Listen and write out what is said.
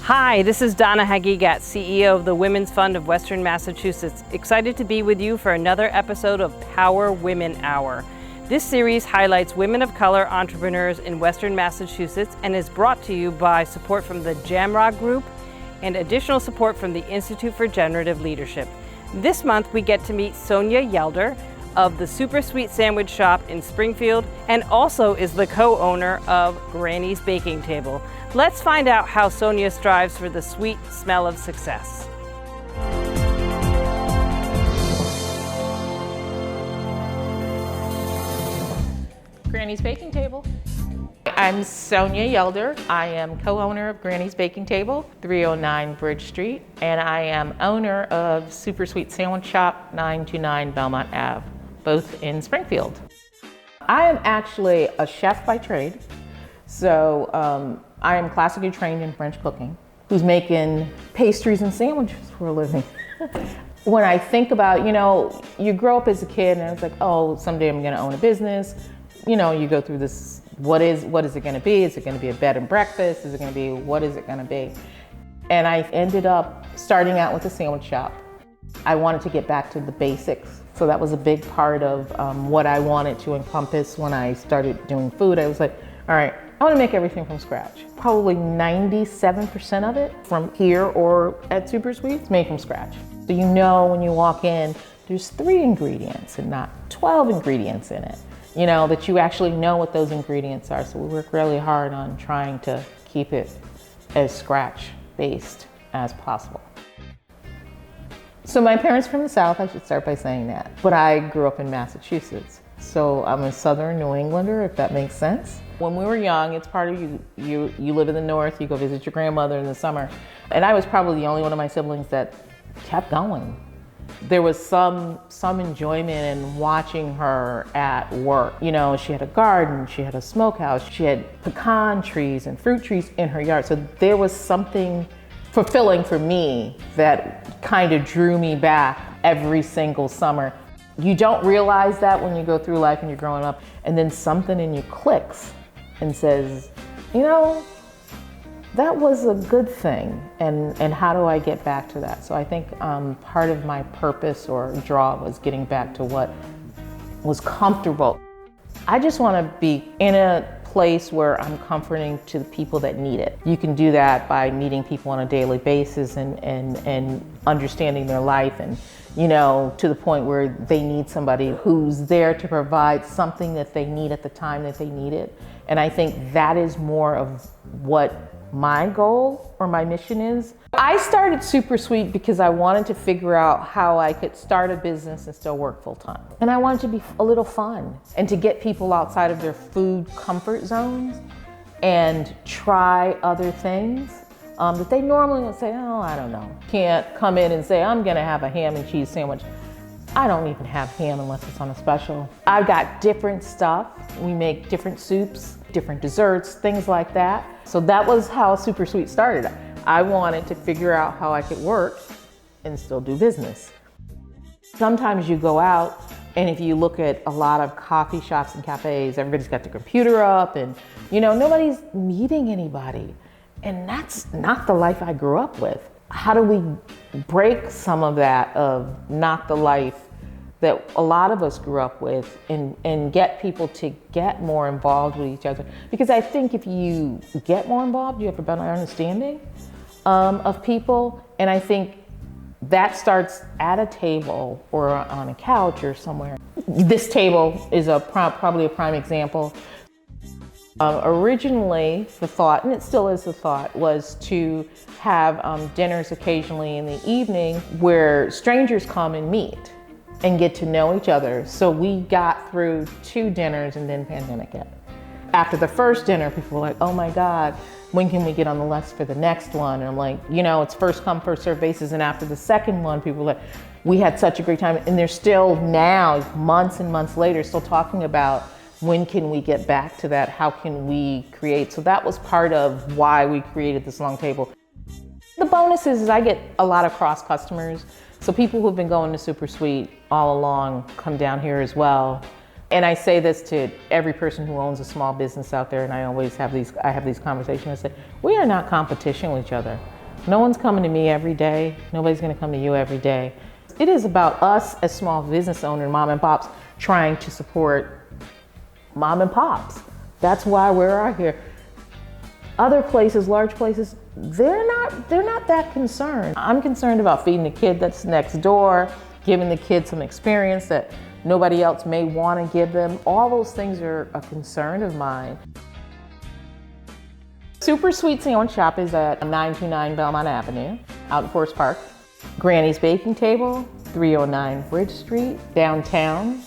Hi, this is Donna Hagigat, CEO of the Women's Fund of Western Massachusetts. Excited to be with you for another episode of Power Women Hour. This series highlights women of color entrepreneurs in Western Massachusetts and is brought to you by support from the Jamrock Group and additional support from the Institute for Generative Leadership. This month we get to meet Sonya Yelder of the Super Sweet Sandwich Shop in Springfield and also is the co-owner of Granny's Baking Table. Let's find out how Sonya strives for the sweet smell of success. Granny's Baking Table. I'm Sonya Yelder. I am co-owner of Granny's Baking Table, 309 Bridge Street, and I am owner of Super Sweet Sandwich Shop, 929 Belmont Ave, both in Springfield. I am actually a chef by trade, so I am classically trained in French cooking, who's making pastries and sandwiches for a living. When I think about, you grow up as a kid and it's like, oh, someday I'm gonna own a business. You go through this, what is it gonna be? Is it gonna be a bed and breakfast? Is it gonna be, what is it gonna be? And I ended up starting out with a sandwich shop. I wanted to get back to the basics. So that was a big part of what I wanted to encompass when I started doing food. I was like, all right, I want to make everything from scratch. Probably 97% of it from here or at Super Sweets made from scratch. So when you walk in, there's 3 ingredients and not 12 ingredients in it. That you actually know what those ingredients are. So we work really hard on trying to keep it as scratch-based as possible. So my parents from the South, I should start by saying that. But I grew up in Massachusetts. So I'm a Southern New Englander, if that makes sense. When we were young, it's part of you live in the North, you go visit your grandmother in the summer. And I was probably the only one of my siblings that kept going. There was some enjoyment in watching her at work. She had a garden, she had a smokehouse, she had pecan trees and fruit trees in her yard. So there was something fulfilling for me that kind of drew me back every single summer. You don't realize that when you go through life and you're growing up, and then something in you clicks and says, that was a good thing, and how do I get back to that? So I think part of my purpose or draw was getting back to what was comfortable. I just want to be in a place where I'm comforting to the people that need it. You can do that by meeting people on a daily basis and understanding their life and to the point where they need somebody who's there to provide something that they need at the time that they need it. And I think that is more of what my goal or my mission is. I started Super Sweet because I wanted to figure out how I could start a business and still work full time. And I wanted to be a little fun and to get people outside of their food comfort zones and try other things that they normally would say, oh, I don't know. Can't come in and say, I'm gonna have a ham and cheese sandwich. I don't even have ham unless it's on a special. I've got different stuff. We make different soups, different desserts, things like that. So that was how Super Sweet started. I wanted to figure out how I could work and still do business. Sometimes you go out and if you look at a lot of coffee shops and cafes, everybody's got their computer up and nobody's meeting anybody. And that's not the life I grew up with. How do we break some of that of not the life that a lot of us grew up with and get people to get more involved with each other? Because I think if you get more involved, you have a better understanding of people. And I think that starts at a table or on a couch or somewhere. This table is probably a prime example. Originally, the thought, and it still is the thought, was to have dinners occasionally in the evening where strangers come and meet and get to know each other. So we got through 2 dinners and then pandemic hit. After the first dinner, people were like, oh my God, when can we get on the list for the next one? And I'm like, it's first come, first served basis. And after the second one, people were like, we had such a great time. And they're still now, months and months later, still talking about when can we get back to that? How can we create? So that was part of why we created this long table. The bonus is I get a lot of cross customers. So people who've been going to Super Sweet all along come down here as well. And I say this to every person who owns a small business out there, and I have these conversations. I say, we are not competition with each other. No one's coming to me every day. Nobody's gonna come to you every day. It is about us as small business owners, mom and pops, trying to support mom and pops. That's why we're out here. Other places, large places, they're not that concerned. I'm concerned about feeding the kid that's next door, giving the kid some experience that nobody else may want to give them. All those things are a concern of mine. Super Sweet Sandwich Shop is at 929 Belmont Avenue, out in Forest Park. Granny's Baking Table, 309 Bridge Street, downtown.